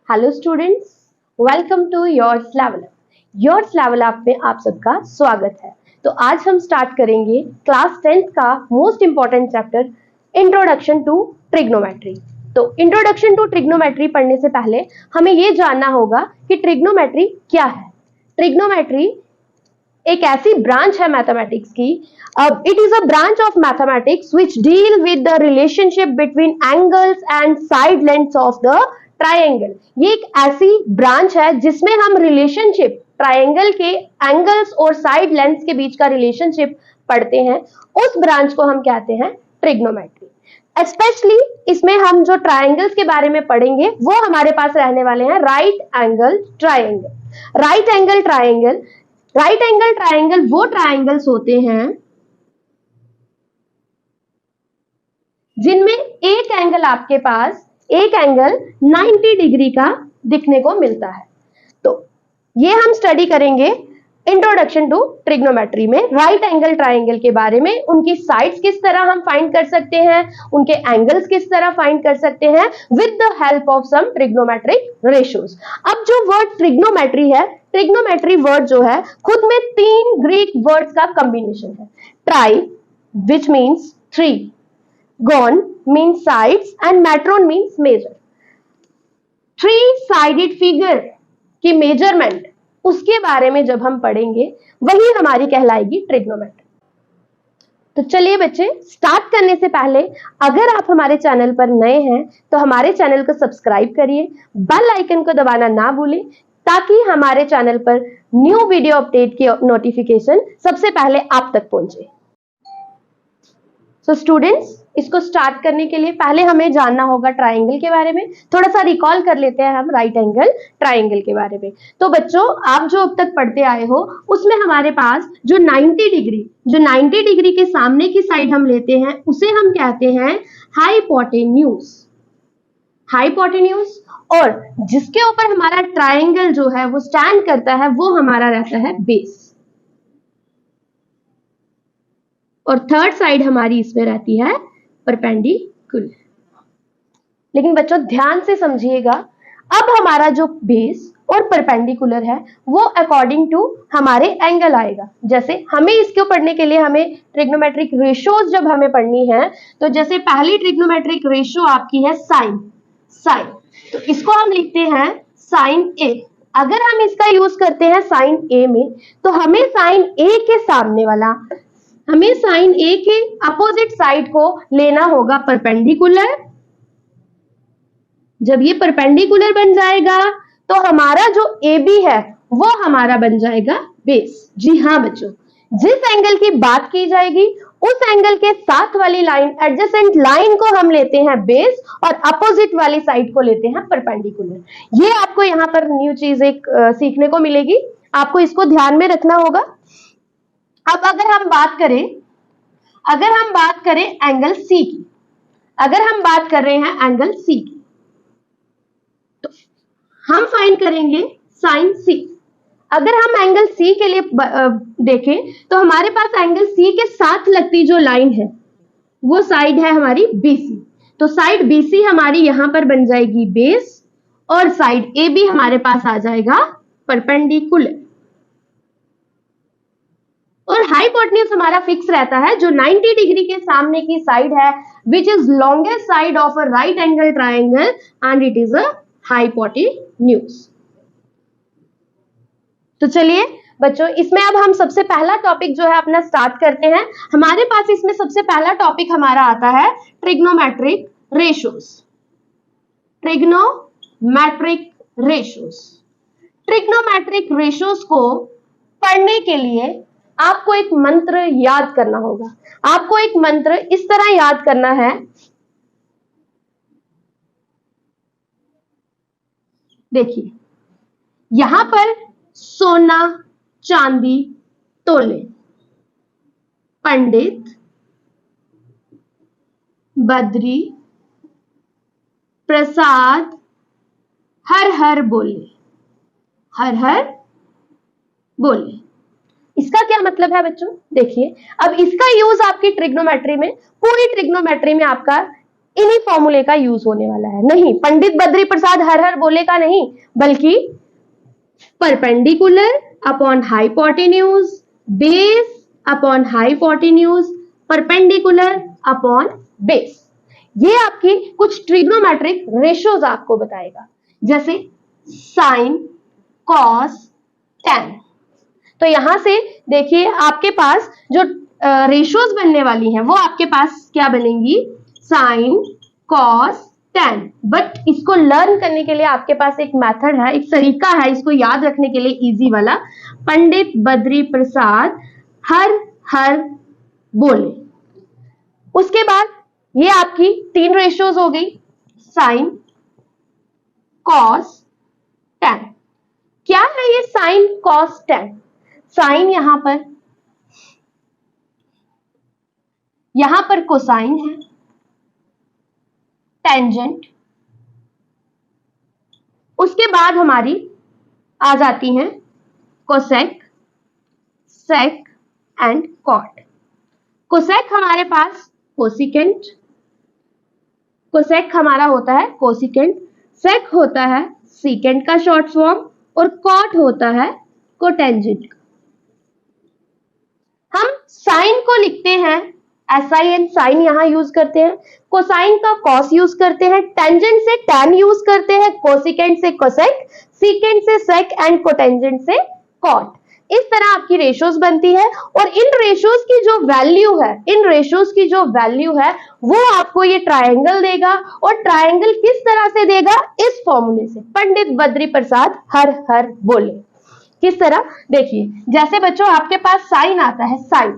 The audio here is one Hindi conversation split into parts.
Hello students, welcome to yours level up. Yours level up में आप सबका स्वागत है। तो आज हम स्टार्ट करेंगे क्लास 10th का most important chapter introduction to trigonometry. तो इंट्रोडक्शन टू ट्रिग्नोमेट्री पढ़ने से पहले हमें यह जानना होगा कि ट्रिग्नोमेट्री क्या है। ट्रिग्नोमेट्री एक ऐसी ब्रांच है मैथमेटिक्स की, it is a branch of mathematics which deal with the relationship between angles and side lengths of the triangle. ये एक ऐसी ब्रांच है जिसमें हम रिलेशनशिप ट्रायंगल के एंगल्स और साइड लेंथ्स के बीच का रिलेशनशिप पढ़ते हैं। उस ब्रांच को हम कहते हैं ट्रिग्नोमेट्री। स्पेशली इसमें हम जो ट्रायंगल्स के बारे में पढ़ेंगे वो हमारे पास रहने वाले हैं right angle triangle. Right angle triangle वो ट्रायंगल्स होते हैं जिनमें एक एंगल 90 डिग्री का दिखने को मिलता है। तो ये हम स्टडी करेंगे इंट्रोडक्शन टू ट्रिग्नोमेट्री में राइट एंगल ट्रायंगल के बारे में। उनकी साइड्स किस तरह हम फाइंड कर सकते हैं, उनके एंगल्स किस तरह फाइंड कर सकते हैं with the help of some trigonometric ratios. अब जो वर्ड ट्रिग्नोमेट्री है, ट्रिग्नोमेट्री वर्ड जो है खुद में 3 ग्रीक वर्ड्स का कॉम्बिनेशन है। Tri which means 3, gon means sides and metron means measure। 3-sided figure की मेजरमेंट, उसके बारे में जब हम पढ़ेंगे वही हमारी कहलाएगी ट्रिग्नोमेट्री। तो चलिए बच्चे, स्टार्ट करने से पहले अगर आप हमारे चैनल पर नए हैं तो हमारे चैनल को सब्सक्राइब करिए, बेल आइकन को दबाना ना भूलें ताकि हमारे चैनल पर न्यू वीडियो अपडेट की नोटिफिकेशन सबसे पहले आप तक पहुंचे। तो स्टूडेंट्स, इसको स्टार्ट करने के लिए पहले हमें जानना होगा ट्रायंगल के बारे में। थोड़ा सा रिकॉल कर लेते हैं हम राइट एंगल ट्रायंगल के बारे में। तो बच्चों, आप जो अब तक पढ़ते आए हो उसमें हमारे पास जो 90 डिग्री के सामने की साइड हम लेते हैं उसे हम कहते हैं हाइपोटेन्यूज। और जिसके ऊपर हमारा ट्रायंगल जो है वो स्टैंड करता है वो हमारा रहता है बेस। और थर्ड साइड हमारी इसमें रहती है परपेंडिकुलर। लेकिन बच्चों ध्यान से समझिएगा, अब हमारा जो बेस और परपेंडिकुलर है वो अकॉर्डिंग टू हमारे एंगल आएगा। जैसे हमें इसको पढ़ने के लिए हमें ट्रिग्नोमेट्रिक रेशियोज जब हमें पढ़नी है, तो जैसे पहली ट्रिग्नोमेट्रिक रेशियो आपकी है साइन। तो इसको हम लिखते हैं साइन ए। अगर हम इसका यूज करते हैं साइन ए में, तो हमें साइन ए के अपोजिट साइड को लेना होगा परपेंडिकुलर। जब ये परपेंडिकुलर बन जाएगा तो हमारा जो ए बी है वो हमारा बन जाएगा बेस। जी हाँ बच्चों, जिस एंगल की बात की जाएगी उस एंगल के साथ वाली लाइन, एडजेसेंट लाइन को हम लेते हैं बेस और अपोजिट वाली साइड को लेते हैं परपेंडिकुलर। ये आपको यहाँ पर न्यू चीज एक सीखने को मिलेगी, आपको इसको ध्यान में रखना होगा। अब अगर हम बात करें एंगल सी की, अगर हम बात कर रहे हैं एंगल सी की, तो हम फाइंड करेंगे साइन सी। अगर हम एंगल सी के लिए देखें तो हमारे पास एंगल सी के साथ लगती जो लाइन है वो साइड है हमारी बीसी। तो साइड बीसी हमारी यहां पर बन जाएगी बेस और साइड ए बी हमारे पास आ जाएगा परपेंडिकुलर। और हाइपोटेन्यूज हमारा फिक्स रहता है, जो 90 डिग्री के सामने की साइड है which is longest side of a right angle triangle and it is a hypotenuse. तो चलिए बच्चों, इसमें अब हम सबसे पहला टॉपिक जो है अपना स्टार्ट करते हैं। हमारे पास इसमें सबसे पहला टॉपिक हमारा आता है ट्रिग्नोमेट्रिक रेशियोज। ट्रिग्नोमेट्रिक रेशियोज को पढ़ने के लिए आपको एक मंत्र याद करना होगा। आपको एक मंत्र इस तरह याद करना है, देखिए यहां पर सोना चांदी तोले, पंडित बद्री प्रसाद हर हर बोले, हर हर बोले। इसका क्या मतलब है बच्चों? देखिए, अब इसका यूज आपकी ट्रिग्नोमेट्री में, पूरी ट्रिग्नोमेट्री में आपका इन्हीं फॉर्मूले का यूज होने वाला है। नहीं, पंडित बद्री प्रसाद हर हर बोले का नहीं, बल्कि perpendicular upon hypotenuse, base upon hypotenuse, perpendicular upon base. ये आपकी कुछ ट्रिग्नोमेट्रिक रेशियोज आपको बताएगा, जैसे साइन, कॉस, टैन। तो यहां से देखिए आपके पास जो रेशियोज बनने वाली हैं वो आपके पास क्या बनेंगी, साइन, कॉस, टैन। बट इसको लर्न करने के लिए आपके पास एक मेथड है, एक तरीका है इसको याद रखने के लिए इजी वाला, पंडित बद्री प्रसाद हर हर बोले। उसके बाद ये आपकी 3 रेशियोज हो गई, साइन, कॉस, टैन। क्या है ये साइन, कॉस, टैन? साइन यहां पर कोसाइन है, टेंजेंट, उसके बाद हमारी आ जाती हैं cosec, sec and cot. Cosec हमारे पास कोसिकेंट, कोसेक हमारा होता है कोसिकेंट, सेक होता है सीकेंट का शॉर्ट फॉर्म, और कॉट होता है कोटेंजेंट। हम साइन को लिखते हैं SIN, साइन यहां यूज करते हैं, कोसाइन का कॉस यूज करते हैं, टेंजेंट से टैन यूज करते हैं, कोसिकेंट से कोसेक, सीकेंट से सेक एंड कोटेंजेंट से कॉट। इस तरह आपकी रेशियोज बनती है, और इन रेशियोज की जो वैल्यू है वो आपको ये ट्रायंगल देगा। और ट्रायंगल किस तरह से देगा, इस फॉर्मूले से, पंडित बद्री प्रसाद हर हर बोले। किस तरह, देखिए जैसे बच्चों आपके पास साइन आता है, साइन,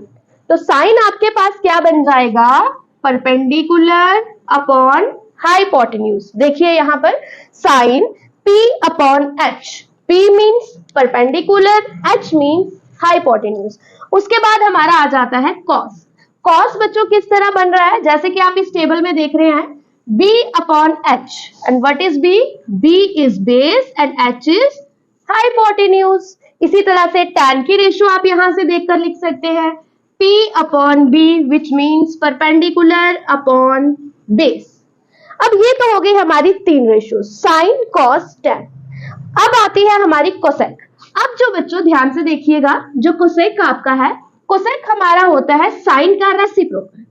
तो साइन आपके पास क्या बन जाएगा, परपेंडिकुलर अपॉन हाइपोटेन्यूज। देखिए यहां पर sine P upon H, P means perpendicular, H means hypotenuse. उसके बाद हमारा आ जाता है कॉस। कॉस बच्चों किस तरह बन रहा है, जैसे कि आप इस टेबल में देख रहे हैं, B upon H, and what is B? B is base and H is hypotenuse. इसी तरह से टैन की रेशियो आप यहां से देखकर लिख सकते हैं, P upon B which means perpendicular upon base. अब ये तो हो गई हमारी 3 रेशियो, साइन, कॉस, टैन। अब आती है हमारी कोसेक। अब जो बच्चों ध्यान से देखिएगा, जो कोसेक आपका है, कोसेक हमारा होता है साइन का रेसिप्रोकल।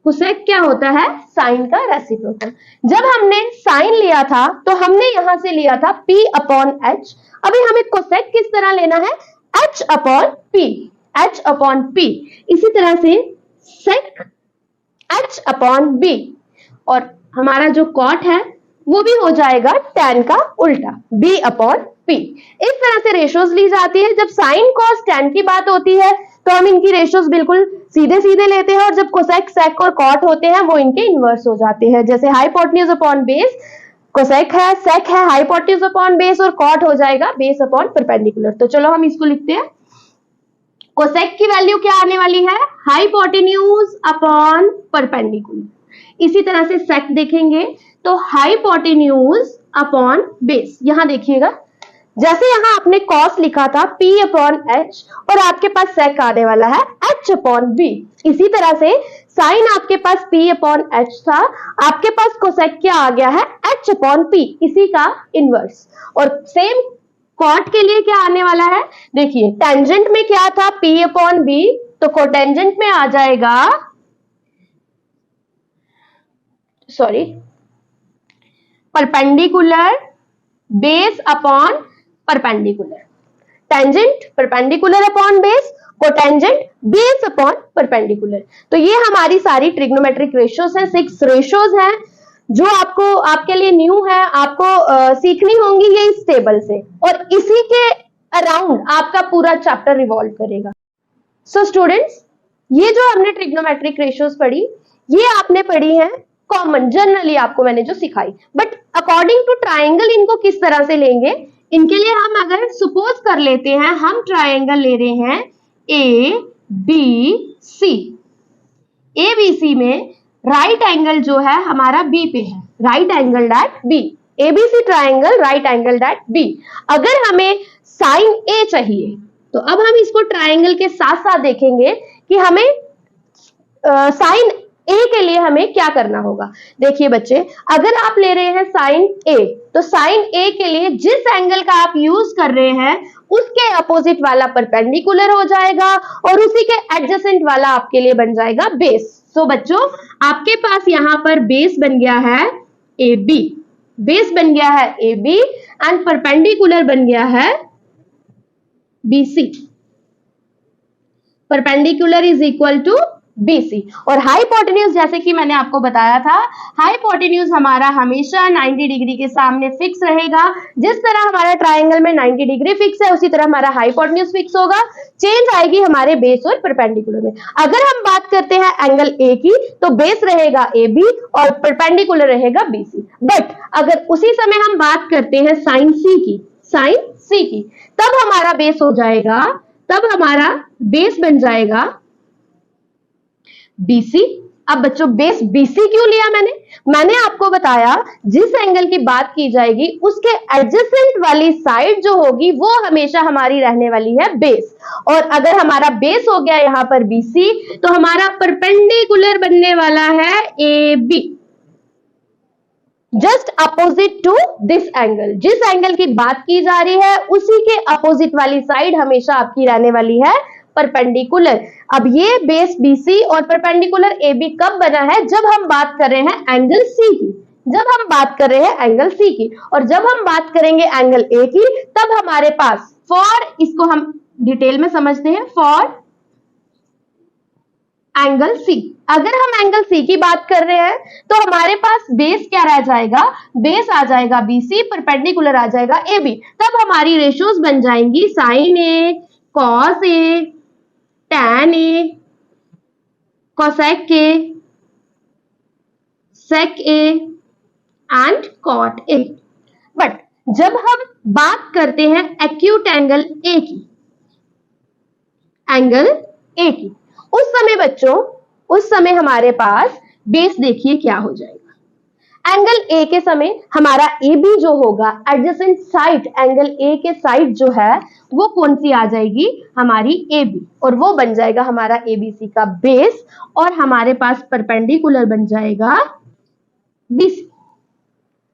कोसेक क्या होता है, साइन का रेसिप्रोकल। जब हमने साइन लिया था तो हमने यहां से लिया था P अपॉन H। अभी हमें कोसेक किस तरह लेना है, H upon P, H upon P। इसी तरह से सेक H अपॉन B, और हमारा जो कॉट है वो भी हो जाएगा टैन का उल्टा, B अपॉन P। इस तरह से रेशियोज ली जाती है। जब साइन, कॉस, टैन की बात होती है तो हम इनकी रेशियोज बिल्कुल सीधे सीधे लेते हैं, और जब कोसेक, सेक और कॉट होते हैं वो इनके इनवर्स हो जाते हैं। जैसे हाइपोटेन्यूज अपॉन बेस, कोसेक है, सेक है, हाइपोटेन्यूज अपॉन बेस, और कॉट हो जाएगा बेस अपॉन परपेंडिकुलर। तो चलो हम इसको लिखते हैं, कोसेक की वैल्यू क्या आने वाली है, हाइपोटेन्यूज अपॉन परपेंडिकुलर। इसी तरह से सेक देखेंगे तो हाइपोटेन्यूज अपॉन बेस। यहां देखिएगा, जैसे यहां आपने कॉस लिखा था P अपॉन H, और आपके पास सेक आने वाला है H अपॉन B। इसी तरह से साइन आपके पास P अपॉन H था, आपके पास कोसेक क्या आ गया है, H अपॉन P, इसी का इनवर्स। और सेम कॉट के लिए क्या आने वाला है, देखिए टेंजेंट में क्या था, P अपॉन B, तो कोटेंजेंट में आ जाएगा, sorry, perpendicular base upon perpendicular. Tangent perpendicular upon base, cotangent base upon perpendicular. तो ये हमारी सारी ट्रिग्नोमेट्रिक रेशियोज हैं, 6 रेशियोज हैं जो आपको, आपके लिए न्यू है, आपको सीखनी होंगी ये इस टेबल से, और इसी के अराउंड आपका पूरा चैप्टर रिवॉल्व करेगा। सो स्टूडेंट्स, ये जो हमने ट्रिग्नोमेट्रिक रेशियोज पढ़ी, ये आपने पढ़ी है कॉमन, जनरली आपको मैंने जो सिखाई, बट अकॉर्डिंग टू ट्राइंगल इनको किस तरह से लेंगे, इनके लिए हम अगर सपोज कर लेते हैं, हम ट्राइंगल ले रहे हैं ABC। ABC में राइट एंगल जो है हमारा B पे है, right angle at B, ABC triangle right angle at B। अगर हमें साइन A चाहिए तो अब हम इसको ट्राइंगल के साथ साथ देखेंगे कि हमें साइन ए के लिए हमें क्या करना होगा? देखिए बच्चे, अगर आप ले रहे हैं साइन ए, तो साइन ए के लिए जिस एंगल का आप यूज कर रहे हैं उसके अपोजिट वाला परपेंडिकुलर हो जाएगा और उसी के एडजेसेंट वाला आपके लिए बन जाएगा बेस। सो बच्चों, आपके पास यहां पर बेस बन गया है ए बी, बेस बन गया है ए बी एंड परपेंडिकुलर बन गया है B C. Perpendicular is equal to BC और हाइपोटेन्यूज, जैसे कि मैंने आपको बताया था, हाइपोटेन्यूज हमारा हमेशा 90 डिग्री के सामने फिक्स रहेगा। जिस तरह हमारा ट्रायंगल में 90 डिग्री फिक्स है, उसी तरह हमारा हाइपोटेन्यूज फिक्स होगा। चेंज आएगी हमारे बेस और परपेंडिकुलर में। अगर हम बात करते हैं एंगल A की, तो बेस रहेगा AB और परपेंडिकुलर रहेगा BC। बट अगर उसी समय हम बात करते हैं साइन C की, साइन C की, तब हमारा बेस हो जाएगा, तब हमारा बेस बन जाएगा BC। अब बच्चों, बेस BC क्यों लिया मैंने आपको बताया, जिस एंगल की बात की जाएगी उसके एडजेसेंट वाली साइड जो होगी वो हमेशा हमारी रहने वाली है बेस। और अगर हमारा बेस हो गया यहां पर BC, तो हमारा परपेंडिकुलर बनने वाला है AB, just opposite to this angle. जिस एंगल की बात की जा रही है उसी के अपोजिट वाली साइड हमेशा आपकी रहने वाली है परपेंडिकुलर। अब ये बेस BC और परपेंडिकुलर AB कब बना है? जब हम बात कर रहे हैं एंगल C की, जब हम बात कर रहे हैं एंगल C की। और जब हम बात करेंगे एंगल A की, तब हमारे पास फॉर, इसको हम डिटेल में समझते हैं, फॉर एंगल C, अगर हम एंगल C की बात कर रहे हैं तो हमारे पास बेस क्या रह जाएगा? बेस आ जाएगा BC, परपेंडिकुलर आ जाएगा AB। तब हमारी रेशियोज बन जाएंगी sine A, cos A, tan A, cosec A, sec A and cot A। But जब हम बात करते हैं एक्यूट एंगल A की, एंगल A की, उस समय बच्चों, उस समय हमारे पास बेस देखिए क्या हो जाएगा। एंगल A के समय हमारा AB जो होगा, एडजेसेंट साइड एंगल A के साइड जो है वो कौन सी आ जाएगी? हमारी AB, और वो बन जाएगा हमारा ABC का बेस और हमारे पास परपेंडिकुलर बन जाएगा BC।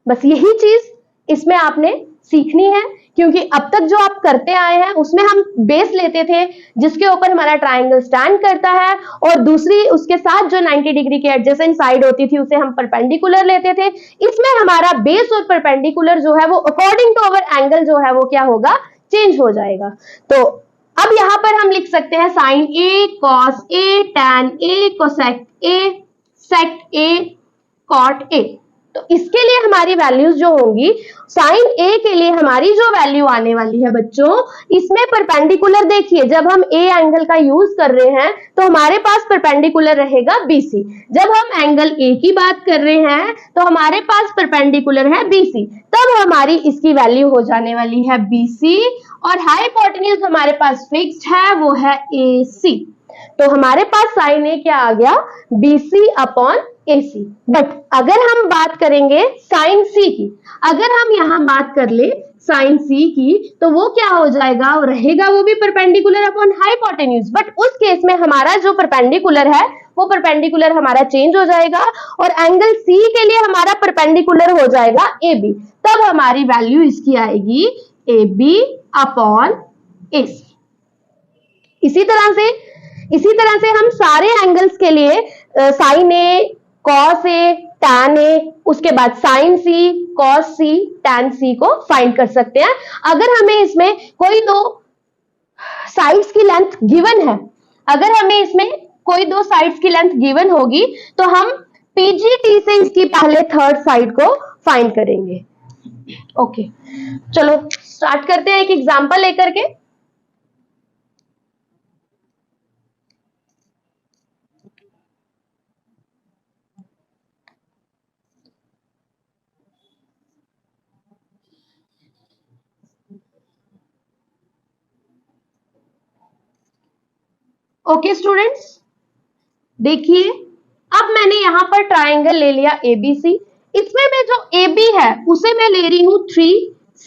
बस यही चीज इसमें आपने सीखनी है, क्योंकि अब तक जो आप करते आए हैं उसमें हम बेस लेते थे जिसके ऊपर हमारा ट्रायंगल स्टैंड करता है, और दूसरी उसके साथ जो 90 डिग्री की एडजेसेंट साइड होती थी उसे हम परपेंडिकुलर लेते थे। इसमें हमारा बेस और परपेंडिकुलर जो है वो अकॉर्डिंग टू अवर एंगल जो है वो क्या होगा? चेंज हो जाएगा। तो अब यहां पर हम लिख सकते हैं sine A, cos A, tan A, cosec A, sec A, cot A। तो इसके लिए हमारी वैल्यूज जो होंगी, साइन A के लिए हमारी जो वैल्यू आने वाली है बच्चों, इसमें परपेंडिकुलर देखिए, जब हम A एंगल का यूज कर रहे हैं तो हमारे पास परपेंडिकुलर रहेगा BC। जब हम एंगल A की बात कर रहे हैं तो हमारे पास परपेंडिकुलर है BC, तब हमारी इसकी वैल्यू हो जाने वाली है BC और हाइपोटेन्यूज हमारे पास फिक्स्ड है, वो है AC। तो हमारे पास साइन A क्या आ गया? BC upon AC। बट अगर हम बात करेंगे साइन C की, अगर हम यहां बात कर ले साइन C की, तो वो क्या हो जाएगा? वो रहेगा वो भी परपेंडिकुलर अपॉन हाइपोटेन्यूज। बट उस केस में हमारा जो परपेंडिकुलर है वो परपेंडिकुलर हमारा चेंज हो जाएगा और एंगल C के लिए हमारा परपेंडिकुलर हो जाएगा AB। तब हमारी वैल्यू इसकी आएगी AB अपॉन AC। इसी तरह से हम सारे एंगल्स के लिए sine A, cos A, tan A, उसके बाद sine C, cos C, tan C को फाइंड कर सकते हैं। अगर हमें इसमें कोई दो साइड्स की लेंथ गिवन है, अगर हमें इसमें कोई दो साइड्स की लेंथ गिवन होगी तो हम PGT से इसकी पहले थर्ड साइड को फाइंड करेंगे। ओके, चलो स्टार्ट करते हैं एक एग्जांपल लेकर के। ओके स्टूडेंट्स, देखिए अब मैंने यहां पर ट्रायंगल ले लिया ABC। इसमें मैं जो AB है उसे मैं ले रही हूं 3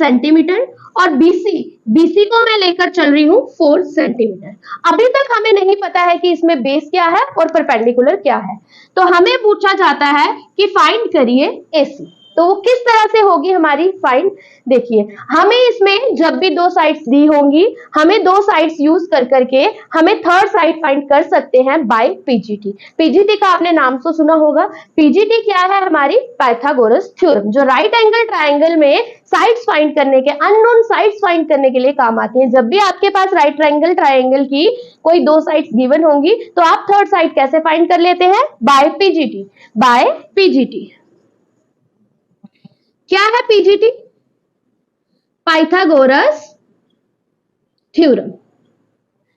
सेंटीमीटर और बीसी को मैं लेकर चल रही हूं 4 सेंटीमीटर। अभी तक हमें नहीं पता है कि इसमें बेस क्या है और परपेंडिकुलर क्या है, तो हमें पूछा जाता है कि फाइंड करिए एसी। तो वो किस तरह से होगी हमारी फाइंड, देखिए हमें इसमें जब भी दो साइड्स दी होंगी, हमें दो साइड्स यूज कर करके हमें थर्ड साइड फाइंड कर सकते हैं बाय पीजीटी। पीजीटी का आपने नाम तो सुना होगा। पीजीटी क्या है, हमारी पाइथागोरस थ्योरम, जो राइट एंगल ट्राइंगल में साइड्स फाइंड करने के, अननोन साइड्स फाइंड करने के लिए काम आती है। जब भी आपके पास राइट एंगल ट्राइंगल की कोई दो साइड्स गिवन होंगी तो आप थर्ड साइड कैसे फाइंड कर लेते हैं, बाय पीजीटी। बाय पीजीटी क्या है पीजीटी, पाइथागोरस थ्योरम।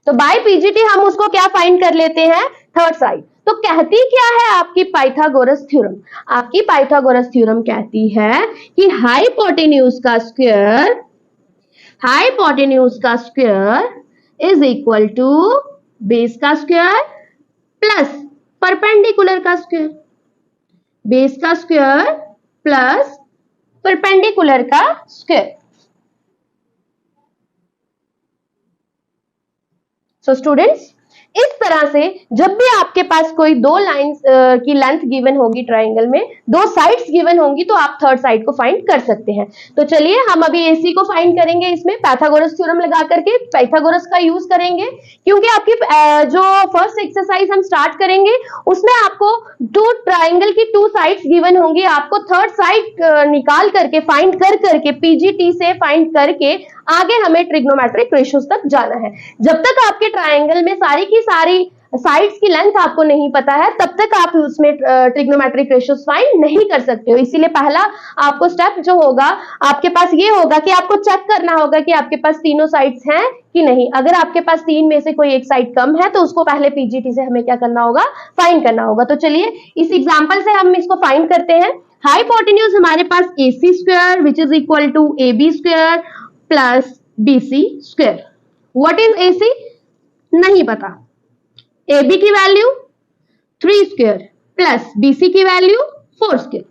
तो बाय पीजीटी हम उसको क्या फाइंड कर लेते हैं, थर्ड साइड। तो कहती क्या है आपकी पाइथागोरस थ्योरम, आपकी पाइथागोरस थ्योरम कहती है कि हाइपोटेन्यूज का square is equal to base का स्क्वायर प्लस परपेंडिकुलर का स्क्वायर, बेस का स्क्वायर प्लस परपेंडिकुलर का स्क्वायर। सो स्टूडेंट्स, इस तरह से जब भी आपके पास कोई दो लाइंस की लेंथ गिवन होगी ट्राइंगल में, दो साइड्स गिवन होंगी, तो आप थर्ड साइड को फाइंड कर सकते हैं। तो चलिए हम अभी एसी को फाइंड करेंगे, इसमें पाइथागोरस थ्योरम लगा करके पाइथागोरस का यूज करेंगे, क्योंकि आपकी जो फर्स्ट एक्सरसाइज हम स्टार्ट करेंगे उसमें आपको दो ट्राइंगल की टू साइड्स गिवन होंगी, आपको थर्ड साइड निकाल करके फाइंड कर करके पीजीटी से फाइंड करके आगे हमें ट्रिग्नोमेट्रिक रेशियोज तक जाना है। जब तक आपके ट्राइंगल में सारी की सारी साइड्स की लेंथ आपको नहीं पता है, तब तक आप उसमें ट्रिग्नोमेट्रिक रेशियोज फाइंड नहीं कर सकते हो। इसीलिए पहला आपको स्टेप जो होगा आपके पास ये होगा कि आपको चेक करना होगा कि आपके पास तीनों साइड्स हैं कि नहीं। अगर आपके पास तीन में से कोई एक साइड कम है तो उसको पहले पीजीटी से हमें क्या करना होगा, फाइंड करना होगा। तो चलिए इस एग्जाम्पल से हम इसको फाइंड करते हैं। हाइपोटेन्यूज हमारे पास AC square which is equal to AB square plus BC square. What is AC, नहीं पता। AB की वैल्यू 3 स्क्वायर प्लस BC की वैल्यू 4 स्क्वायर।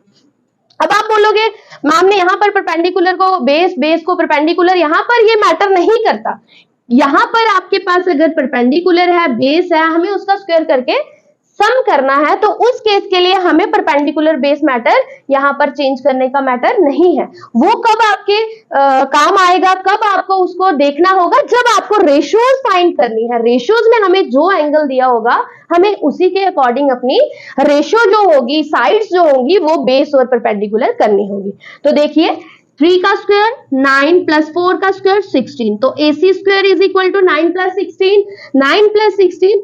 अब आप बोलोगे मैम ने यहाँ पर परपेंडिकुलर को बेस को परपेंडिकुलर, यहाँ पर ये मैटर नहीं करता। यहाँ पर आपके पास अगर परपेंडिकुलर है, बेस है, हमें उसका स्क्वायर करके सम करना है, तो उस केस के लिए हमें परपेंडिकुलर बेस मैटर यहाँ पर चेंज करने का मैटर नहीं है। वो कब आपके काम आएगा, कब आपको उसको देखना होगा, जब आपको रेशियोज फाइंड करनी है। रेशियोज में हमें जो एंगल दिया होगा हमें उसी के अकॉर्डिंग अपनी रेशियो जो होगी, साइड्स जो होंगी, वो बेस और परपेंडिकुलर करनी होगी। तो देखिए 3 का स्क्वायर 9 प्लस 4 का स्क्वायर 16, तो AC square is equal to 9 plus 16, 9 plus 16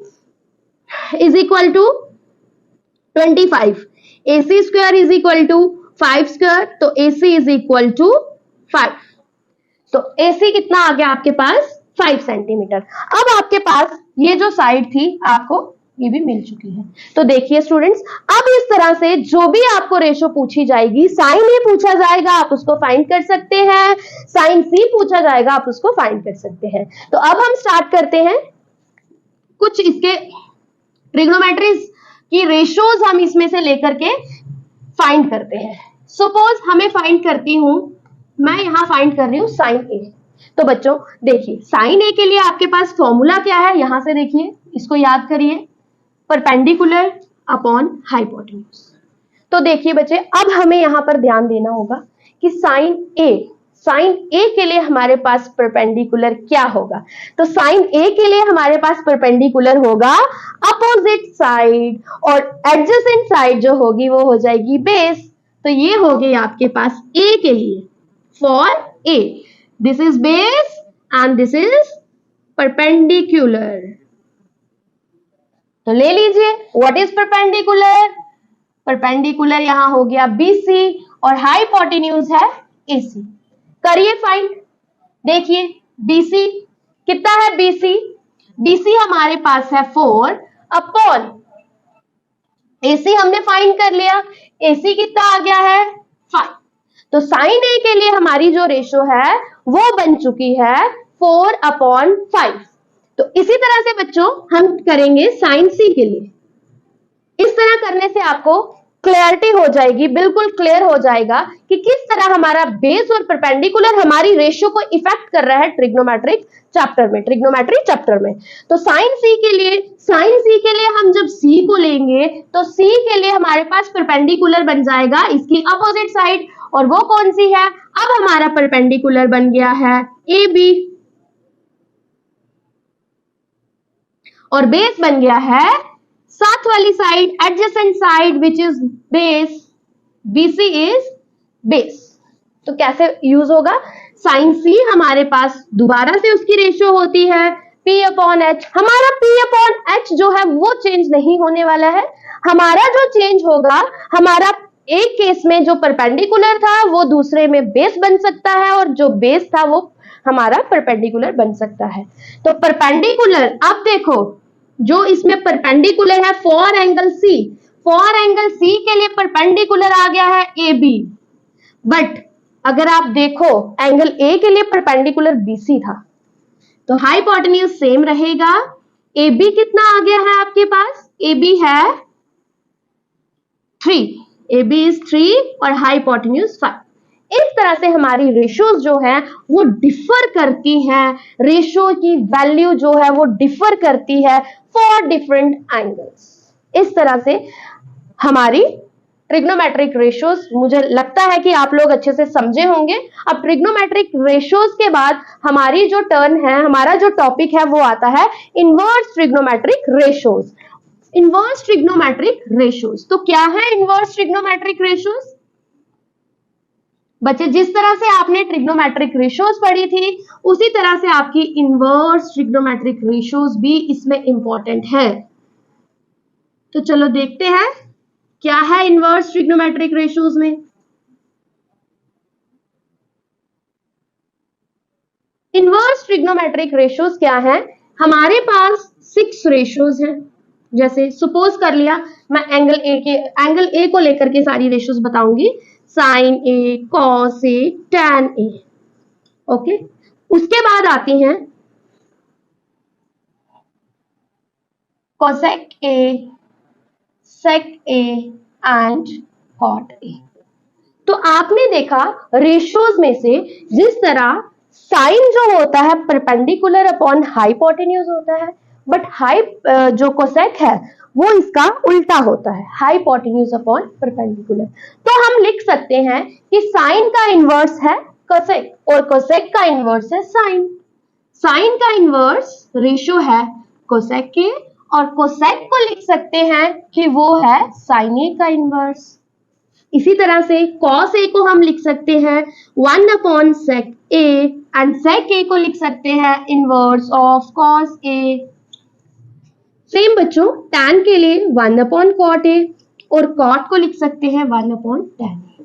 is equal to 25. AC square is equal to 5 square, तो AC is equal to 5. तो AC कितना आ गया आपके पास, 5 सेंटीमीटर। अब आपके पास ये जो साइड थी आपको ये भी मिल चुकी है। तो देखिए स्टूडेंट्स, अब इस तरह से जो भी आपको रेशो पूछी जाएगी, साइन A पूछा जाएगा आप उसको फाइंड कर सकते हैं, साइन C पूछा जाएगा आप उसको फाइंड कर सकते हैं। तो अब हम स्टार्ट करते हैं कुछ इसके ट्रिग्नोमेट्रीज की रेशियोज हम इसमें से लेकर के फाइंड करते हैं। सपोज हमें फाइंड करती हूं, मैं यहां फाइंड कर रही हूं साइन A। तो बच्चों देखिए साइन A के लिए आपके पास फॉर्मूला क्या है, यहां से देखिए, इसको याद करिए, परपेंडिकुलर अपॉन हाइपोटेन्यूज। तो देखिए बच्चे, अब हमें यहां पर ध्यान देना होगा कि साइन A के लिए हमारे पास परपेंडिकुलर क्या होगा। तो साइन A के लिए हमारे पास परपेंडिकुलर होगा अपोजिट साइड, और एडजेसेंट साइड जो होगी वो हो जाएगी बेस। तो ये हो गई आपके पास A के लिए, for A this is base and this is perpendicular. तो ले लीजिए व्हाट इज परपेंडिकुलर, परपेंडिकुलर यहां हो गया BC और हाइपोटेन्यूज है AC। करिए फाइंड। देखिए BC कितना है, BC हमारे पास है 4 अपॉन AC हमने फाइंड कर लिया, AC कितना आ गया है 5। तो साइन A के लिए हमारी जो रेशो है वो बन चुकी है 4 अपॉन 5। तो इसी तरह से बच्चों हम करेंगे साइन C के लिए। इस तरह करने से आपको क्लैरिटी हो जाएगी, बिल्कुल क्लियर हो जाएगा कि किस तरह हमारा बेस और परपेंडिकुलर हमारी रेशियो को इफेक्ट कर रहा है ट्रिग्नोमेट्रिक चैप्टर में। तो साइन सी के लिए हम जब सी को लेंगे तो सी के लिए हमारे पास परपेंडिकुलर बन जाएगा इसकी अपोजिट साइड, और वो कौन सी है? अब हमारा परपेंडिकुलर बन गया है ए बी, और बेस बन गया है साथ वाली side, adjacent side which is base, BC is base. तो कैसे यूज होगा? साइन सी हमारे पास दोबारा से उसकी रेशियो होती है P अपॉन H। हमारा P अपॉन H जो है वो चेंज नहीं होने वाला है। हमारा जो चेंज होगा, हमारा एक केस में जो परपेंडिकुलर था वो दूसरे में बेस बन सकता है, और जो बेस था वो हमारा परपेंडिकुलर बन सकता है। तो परपेंडिकुलर, अब देखो जो इसमें परपेंडिकुलर है फॉर एंगल सी के लिए परपेंडिकुलर आ गया है AB, बट अगर आप देखो एंगल A के लिए परपेंडिकुलर BC था, तो हाइपोटेन्यूज सेम रहेगा। AB कितना आ गया है आपके पास? AB है 3, AB इज 3 और हाइपोटेन्यूज 5। इस तरह से हमारी रेशियोज जो है वो डिफर करती हैं, रेशियो की वैल्यू जो है वो डिफर करती है फॉर डिफरेंट एंगल्स। इस तरह से हमारी ट्रिग्नोमेट्रिक रेशियोज, मुझे लगता है कि आप लोग अच्छे से समझे होंगे। अब ट्रिग्नोमेट्रिक रेशियोज के बाद हमारी जो टर्न है, हमारा जो टॉपिक है वो आता है inverse trigonometric ratios. Inverse trigonometric ratios, तो क्या है इनवर्स ट्रिग्नोमेट्रिक रेशियोज? बच्चे, जिस तरह से आपने ट्रिग्नोमेट्रिक रेशियोज पढ़ी थी उसी तरह से आपकी इनवर्स ट्रिग्नोमेट्रिक रेशियोज भी इसमें इंपॉर्टेंट है। तो चलो देखते हैं क्या है इनवर्स ट्रिग्नोमेट्रिक रेशियोज में। इनवर्स ट्रिग्नोमेट्रिक रेशियोज क्या है? हमारे पास 6 रेशियोज हैं। जैसे सपोज कर लिया मैं एंगल ए को लेकर के सारी रेशियोज बताऊंगी, sine A, cos A, tan A. Okay, उसके बाद आती हैं cosec A, sec A and cot A. तो आपने देखा रेशियोज में से जिस तरह साइन जो होता है परपेंडिकुलर अपॉन हाइपोटेन्यूज होता है, बट जो कोसेक है वो इसका उल्टा होता है, हाइपोटेन्यूज अपॉन परपेंडिकुलर। तो हम लिख सकते हैं कि साइन का इनवर्स है कोसेक और कोसेक का इनवर्स है साइन। साइन का इनवर्स रेशियो है कोसेक के, और कोसेक को लिख सकते हैं कि वो है साइन ए का इनवर्स। इसी तरह से कॉस ए को हम लिख सकते हैं 1 अपॉन सेक ए, एंड सेक ए को लिख सकते हैं inverse of cos A. Same बच्चों, टैन के लिए 1 अपॉन कॉट ए, और कॉट को लिख सकते हैं 1 अपॉन टैन ए।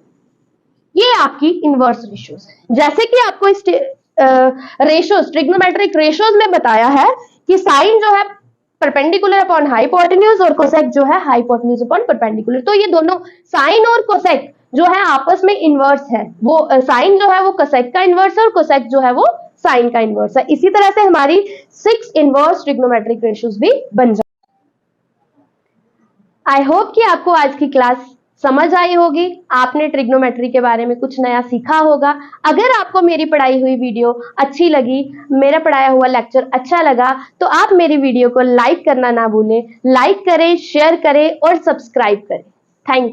ये आपकी इनवर्स रेशियोज है। जैसे कि आपको इस रेशियोज, ट्रिग्नोमेट्रिक रेशियोज में बताया है कि साइन जो है परपेंडिकुलर अपॉन हाइपोटेन्यूज और कोसेक जो है हाइपोटेन्यूज अपॉन परपेंडिकुलर। तो ये दोनों साइन और कोसेक जो है आपस में इनवर्स है। वो साइन जो है वो कोसेक का इनवर्स है और कोसेक जो है वो साइन का इनवर्स है। इसी तरह से हमारी 6 इनवर्स ट्रिग्नोमेट्रिक रेशियोज भी बन जाए। आई होप कि आपको आज की क्लास समझ आई होगी, आपने ट्रिग्नोमेट्री के बारे में कुछ नया सीखा होगा। अगर आपको मेरी पढ़ाई हुई वीडियो अच्छी लगी, मेरा पढ़ाया हुआ लेक्चर अच्छा लगा, तो आप मेरी वीडियो को लाइक करना ना भूलें। लाइक करें, शेयर करें और सब्सक्राइब करें। Thank you.